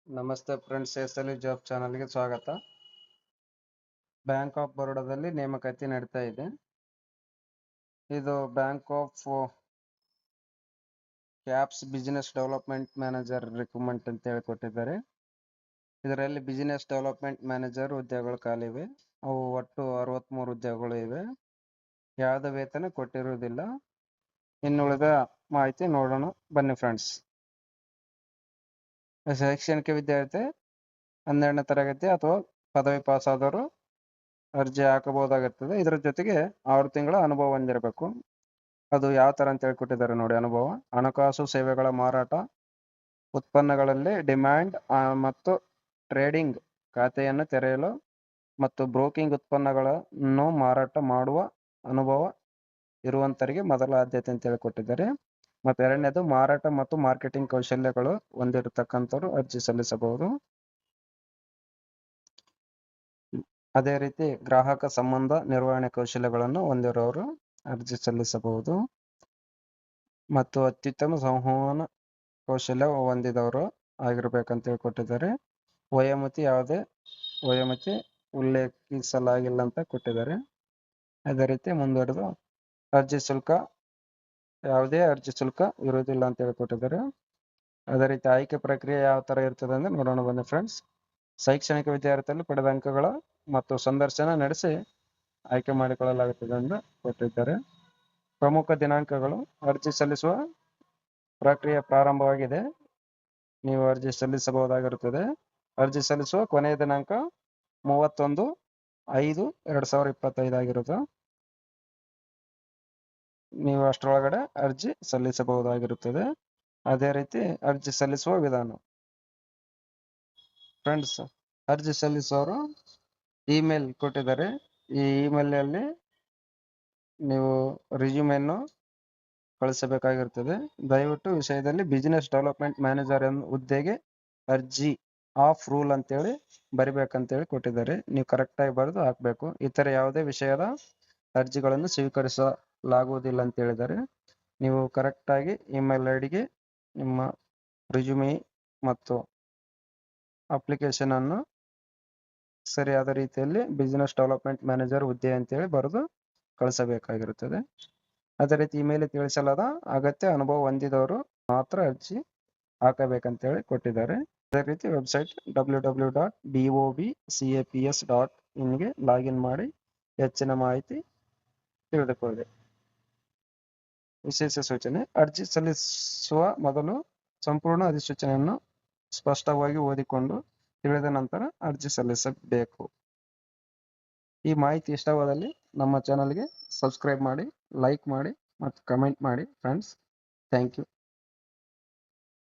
ನಮಸ್ತೆ friends, ಎಸ್ಎಲ್ಇ job ಚಾನಲ್ಗೆ ಸ್ವಾಗತ. ಬ್ಯಾಂಕ್ ಆಫ್ ಬರೋಡಾದಲ್ಲಿ ನೇಮಕಾತಿ ನಡೀತಾ ಇದೆ. ಇದು bank of caps business development manager recruitment ಅಂತ ಹೇಳಿ ಕೊಟ್ಟಿದ್ದಾರೆ. ಇದರಲ್ಲಿ ಬಿಸಿನೆಸ್ ಡೆವಲಪ್ಮೆಂಟ್ ಮ್ಯಾನೇಜರ್ ಹುದ್ದೆಗಳು ಖಾಲಿವೆ. ಅವು ಒಟ್ಟು 63 ಹುದ್ದೆಗಳು ಇವೆ. ಯಾವುದೇ ವೇತನ ಕೊಟ್ಟಿರುವುದಿಲ್ಲ. ಇನ್ನುಳಿದ ಮಾಹಿತಿ ನೋಡೋಣ ಬನ್ನಿ ಫ್ರೆಂಡ್ಸ್. ಶೈಕ್ಷಣಿಕ ವಿದ್ಯಾರ್ಥಿ 12ನೇ ತರಗತಿ ಅಥವಾ ಪದವಿ ಪಾಸ್ ಆದವರು ಅರ್ಜಿ ಹಾಕಬಹುದಾಗಿರ್ತದೆ. ಇದರ ಜೊತೆಗೆ 6 ತಿಂಗಳ ಅನುಭವ ಹೊಂದಿರಬೇಕು. ಅದು ಯಾವ ತರ ಅಂತ ಹೇಳ್ಕೊಟ್ಟಿದ್ದಾರೆ ನೋಡಿ. ಅನುಭವ: ಹಣಕಾಸು ಸೇವೆಗಳ ಮಾರಾಟ, ಉತ್ಪನ್ನಗಳಲ್ಲಿ ಡಿಮ್ಯಾಂಡ್ ಮತ್ತು ಟ್ರೇಡಿಂಗ್ ಖಾತೆಯನ್ನು ತೆರೆಯಲು ಮತ್ತು ಬ್ರೋಕಿಂಗ್ ಉತ್ಪನ್ನಗಳನ್ನು ಮಾರಾಟ ಮಾಡುವ ಅನುಭವ ಇರುವಂತರಿಗೆ ಮೊದಲ ಆದ್ಯತೆ ಅಂತ ಹೇಳಿಕೊಟ್ಟಿದ್ದಾರೆ. ಮತ್ತು ಎರಡನೇದು, ಮಾರಾಟ ಮತ್ತು ಮಾರ್ಕೆಟಿಂಗ್ ಕೌಶಲ್ಯಗಳು ಹೊಂದಿರತಕ್ಕಂಥವ್ರು ಅರ್ಜಿ ಸಲ್ಲಿಸಬಹುದು. ಅದೇ ರೀತಿ ಗ್ರಾಹಕ ಸಂಬಂಧ ನಿರ್ವಹಣೆ ಕೌಶಲ್ಯಗಳನ್ನು ಹೊಂದಿರೋರು ಅರ್ಜಿ ಸಲ್ಲಿಸಬಹುದು. ಮತ್ತು ಅತ್ಯುತ್ತಮ ಸಂವಹನ ಕೌಶಲ್ಯ ಹೊಂದಿದವರು ಆಗಿರ್ಬೇಕಂತ ಹೇಳ್ಕೊಟ್ಟಿದ್ದಾರೆ. ವಯೋಮಿತಿ ಯಾವುದೇ ವಯೋಮಿತಿ ಉಲ್ಲೇಖಿಸಲಾಗಿಲ್ಲ ಅಂತ ಕೊಟ್ಟಿದ್ದಾರೆ. ಅದೇ ರೀತಿ ಮುಂದುವರೆದು ಅರ್ಜಿ ಶುಲ್ಕ ಯಾವುದೇ ಅರ್ಜಿ ಶುಲ್ಕ ಇರುವುದಿಲ್ಲ ಅಂತ ಹೇಳ್ಕೊಟ್ಟಿದ್ದಾರೆ. ಅದೇ ರೀತಿ ಆಯ್ಕೆ ಪ್ರಕ್ರಿಯೆ ಯಾವ ತರ ಇರ್ತದೆ ಅಂದ್ರೆ ನೋಡೋಣ ಬನ್ನಿ ಫ್ರೆಂಡ್ಸ್. ಶೈಕ್ಷಣಿಕ ವಿದ್ಯಾರ್ಥಿಗಳು ಪಡೆದ ಅಂಕಗಳ ಮತ್ತು ಸಂದರ್ಶನ ನಡೆಸಿ ಆಯ್ಕೆ ಮಾಡಿಕೊಳ್ಳಲಾಗುತ್ತದೆ ಎಂದು ಕೊಟ್ಟಿದ್ದಾರೆ. ಪ್ರಮುಖ ದಿನಾಂಕಗಳು: ಅರ್ಜಿ ಸಲ್ಲಿಸುವ ಪ್ರಕ್ರಿಯೆ ಪ್ರಾರಂಭವಾಗಿದೆ. ನೀವು ಅರ್ಜಿ ಸಲ್ಲಿಸಬಹುದಾಗಿರುತ್ತದೆ. ಅರ್ಜಿ ಸಲ್ಲಿಸುವ ಕೊನೆಯ ದಿನಾಂಕ 31/5/2025 ಆಗಿರುತ್ತೆ. ನೀವು ಅಷ್ಟರೊಳಗಡೆ ಅರ್ಜಿ ಸಲ್ಲಿಸಬಹುದಾಗಿರುತ್ತದೆ. ಅದೇ ರೀತಿ ಅರ್ಜಿ ಸಲ್ಲಿಸುವ ವಿಧಾನ ಫ್ರೆಂಡ್ಸ್, ಅರ್ಜಿ ಸಲ್ಲಿಸುವವರು ಇಮೇಲ್ ಕೊಟ್ಟಿದ್ದಾರೆ. ಈ ಇಮೇಲ್ ಅಲ್ಲಿ ನೀವು ರಿಸ್ಯೂಮೆನ್ನು ಕಳಿಸಬೇಕಾಗಿರ್ತದೆ. ದಯವಿಟ್ಟು ವಿಷಯದಲ್ಲಿ ಬಿಸಿನೆಸ್ ಡೆವಲಪ್ಮೆಂಟ್ ಮ್ಯಾನೇಜರ್ ಹುದ್ದೆಗೆ ಅರ್ಜಿ ಆಫ್ ರೂಲ್ ಅಂತೇಳಿ ಬರಿಬೇಕಂತೇಳಿ ಕೊಟ್ಟಿದ್ದಾರೆ. ನೀವು ಕರೆಕ್ಟಾಗಿ ಬರೆದು ಹಾಕಬೇಕು. ಇತರ ಯಾವುದೇ ವಿಷಯದ ಅರ್ಜಿಗಳನ್ನು ಸ್ವೀಕರಿಸಲಾಗುವುದಿಲ್ಲ ಅಂತ ಹೇಳಿದ್ದಾರೆ. ನೀವು ಕರೆಕ್ಟಾಗಿ ಇಮೇಲ್ ಐಡಿಗೆ ನಿಮ್ಮ ರಿಸ್ಯೂಮಿ ಮತ್ತು ಅಪ್ಲಿಕೇಶನ್ ಅನ್ನು ಸರಿಯಾದ ರೀತಿಯಲ್ಲಿ ಬಿಸಿನೆಸ್ ಡೆವಲಪ್ಮೆಂಟ್ ಮ್ಯಾನೇಜರ್ ಹುದ್ದೆ ಅಂತೇಳಿ ಬರೆದು ಕಳಿಸಬೇಕಾಗಿರುತ್ತದೆ. ಅದೇ ರೀತಿ ಇಮೇಲ್ ತಿಳಿಸಲಾದ ಅಗತ್ಯ ಅನುಭವ ಹೊಂದಿದವರು ಮಾತ್ರ ಅರ್ಜಿ ಹಾಕಬೇಕಂತೇಳಿ ಕೊಟ್ಟಿದ್ದಾರೆ. ಅದೇ ರೀತಿ ವೆಬ್ಸೈಟ್ www.bobcaps.in ಗೆ ಲಾಗಿನ್ ಮಾಡಿ ಹೆಚ್ಚಿನ ಮಾಹಿತಿ ತಿಳಿದುಕೊಳ್ಳಿ. ವಿಶೇಷ ಸೂಚನೆ: ಅರ್ಜಿ ಸಲ್ಲಿಸುವ ಮೊದಲು ಸಂಪೂರ್ಣ ಅಧಿಸೂಚನೆಯನ್ನು ಸ್ಪಷ್ಟವಾಗಿ ಓದಿಕೊಂಡು ತಿಳಿದ ನಂತರ ಅರ್ಜಿ ಸಲ್ಲಿಸಬೇಕು. ಈ ಮಾಹಿತಿ ಇಷ್ಟವಾದಲ್ಲಿ ನಮ್ಮ ಚಾನಲ್ಗೆ ಸಬ್ಸ್ಕ್ರೈಬ್ ಮಾಡಿ, ಲೈಕ್ ಮಾಡಿ ಮತ್ತು ಕಮೆಂಟ್ ಮಾಡಿ ಫ್ರೆಂಡ್ಸ್. Thank you.